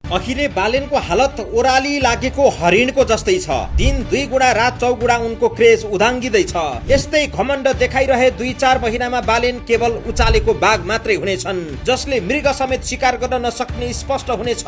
अहिले बालेनको हालत ओराली लागेको हरिणको जस्तै छ। दिन 2 गुणा रात 4 गुणा उनको क्रेज उदाङ्गिँदैछ। यस्तै घमण्ड देखाइरहे 2-4 महिनामा बालेन केवल उचालेको बाघ मात्रै हुनेछन्, जसले मृग समेत शिकार गर्न नसक्ने स्पष्ट हुनेछ।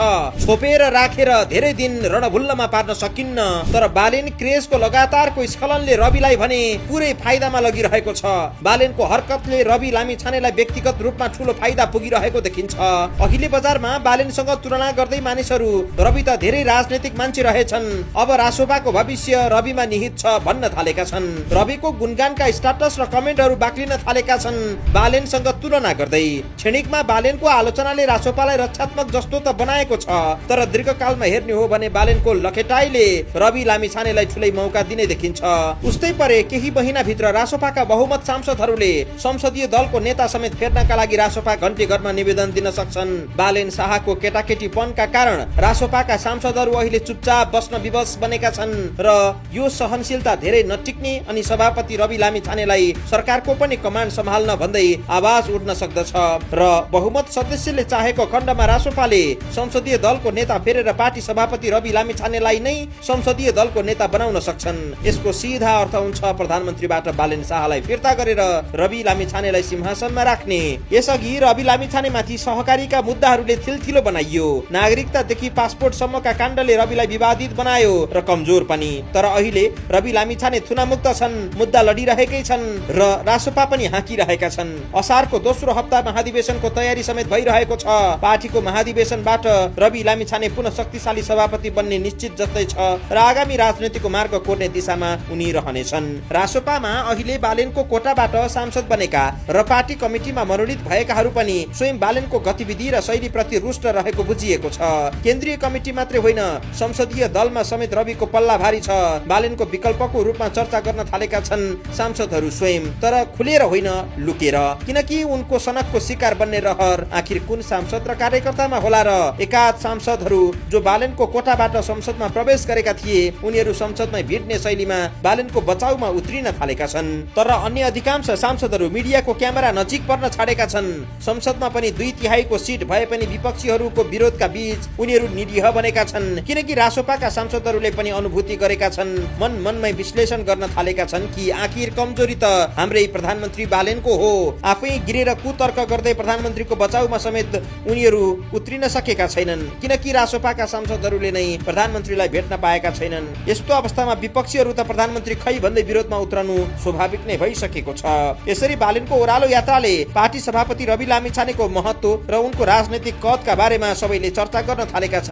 छोपेर राखेर धेरै दिन रणभुल्लमा पार्न सकिन्न। तर बालेन क्रेजको लगातारको स्खलनले रविलाई भने पुरै फाइदामा लगिरहेको छ। बालेनको हरकतले रवि लामिछानेलाई व्यक्तिगत रूपमा ठूलो फाइदा पुगिरहेको देखिन्छ। अहिले बजारमा बालेनसँग तुलना गर्दै मानिसहरू रवि त धेरै राजनीतिक मान्छे रहेछन्, अब रासोपाको भविष्य रविमा निहित छ भन्न थालेका छन्। रविको गुणगानका स्ट्याटस र कमेन्टहरू बाक्लिन थालेका छन् बालेनसँग तुलना गर्दै। क्षणिकमा बालेनको आलोचनाले रासोपालाई रक्षात्मक जस्तो त बनाएको छ, तर दीर्घकालमा हेर्ने हो भने बालेनको लखेटाइले रवि लामिछानेलाई ठूलै मौका दिने देखिन्छ। उस्तै परे केही महिनाभित्र रासोपाका बहुमत सांसदहरूले संसदीय दलको नेता समेत फेर्नका लागि रासोपा घण्टीघरमा निवेदन दिन सक्छन्। बालेन शाहको केटाकेटीपनका कारण रासोपाका सांसदहरू अहिले चुपचाप बस्न विवश बनेका छन् र यो सहनशीलता धेरै नटिक्ने अनि सभापति रवि लामिछानेलाई सरकारको पनि कमान्ड सम्हाल्न भन्दै आवाज उठ्न सक्दछ र बहुमत सदस्यले चाहेको खण्डमा रासोपाले संसदीय दलको नेता फेरेर पार्टी सभापति रवि लामिछानेलाई नै संसदीय दलको नेता बनाउन सक्छन्। यसको सीधा अर्थ हुन्छ प्रधानमन्त्रीबाट बालेन शाहलाई फिर्ता गरेर रवि लामिछानेलाई सिंहासनमा राख्ने। यसअघि रवि लामिछानेमाथि सहकारीका मुद्दाहरूले थिलथिलो बनाइयो। नागरिकतादेखि पासपोर्ट सम्मका काण्डले रविलाई विवादित बनायो र कमजोर पनि। तर अहिले रवि लामिछाने थुनामुक्त छन्, मुद्दा लडिरहेकै छन् र रासोपा पनि हाँकिरहेका छन्। असारको दोस्रो हप्ता महाधिवेशनको तयारी समेत भइरहेको छ। पार्टीको महाधिवेशनबाट रवि लामिछाने पुनः शक्तिशाली सभापति बन्ने निश्चित जस्तै छ र आगामी राजनीतिको मार्ग कोर्ने दिशामा उनी रहनेछन्। रासोपामा अहिले बालेनको कोटाबाट सांसद बनेका र पार्टी कमिटीमा मनोनित भएकाहरू पनि स्वयं बालेनको गतिविधि र शैलीप्रति रुष्ट रहेको बुझिएको छ। केन्द्रीय कमिटी मात्रै होइन, संसदीय दलमा समेत रविको पल्ला भारी छ। बालेनको विकल्पको रूपमा चर्चा गर्न थालेका छन् सांसदहरू स्वयं, तर खुलेर होइन, लुकेर। किनकि उनको सनकको शिकार बन्ने रहर आखिर कुन सांसद र कार्यकर्तामा होला र? एकाध सांसदहरू जो बालेनको कोटाबाट संसदमा प्रवेश गरेका थिए, उनीहरू संसदमा भिड्ने शैलीमा बालेनको बचाउमा उत्रिन थालेका छन्। तर अन्य अधिकांश सांसदहरू मिडियाको क्यामेरा नजिक पर्न छाडेका छन्। संसदमा पनि 2/3 सिट भए पनि विपक्षीहरूको विरोधका बीच उनीहरू निरीह बनेका छन्, किनकि रासोपाका सांसदहरूले पनि अनुभूति गरेका छन्, मनमै विश्लेषण गर्न थालेका छन् कि आखिर कमजोरी त हाम्रै प्रधानमन्त्री बालेनको हो। आफै गिरेर कुतर्क गर्दै प्रधानमन्त्रीको बचाउमा समेत उनीहरू उत्रिन सकेका छैनन्, किनकि रासोपाका सांसदहरूले नै प्रधानमन्त्रीलाई भेट्न पाएका छैनन्। यस्तो अवस्थामा विपक्षीहरू त प्रधानमन्त्री खै भन्दै विरोधमा उत्रनु स्वाभाविक नै भइसकेको छ। यसरी बालेनको ओह्रालो यात्राले पार्टी सभापति रवि लामिछानेको महत्व र उनको राजनैतिक कदका बारेमा सबैले चर्चा गर्न थालेका छन्।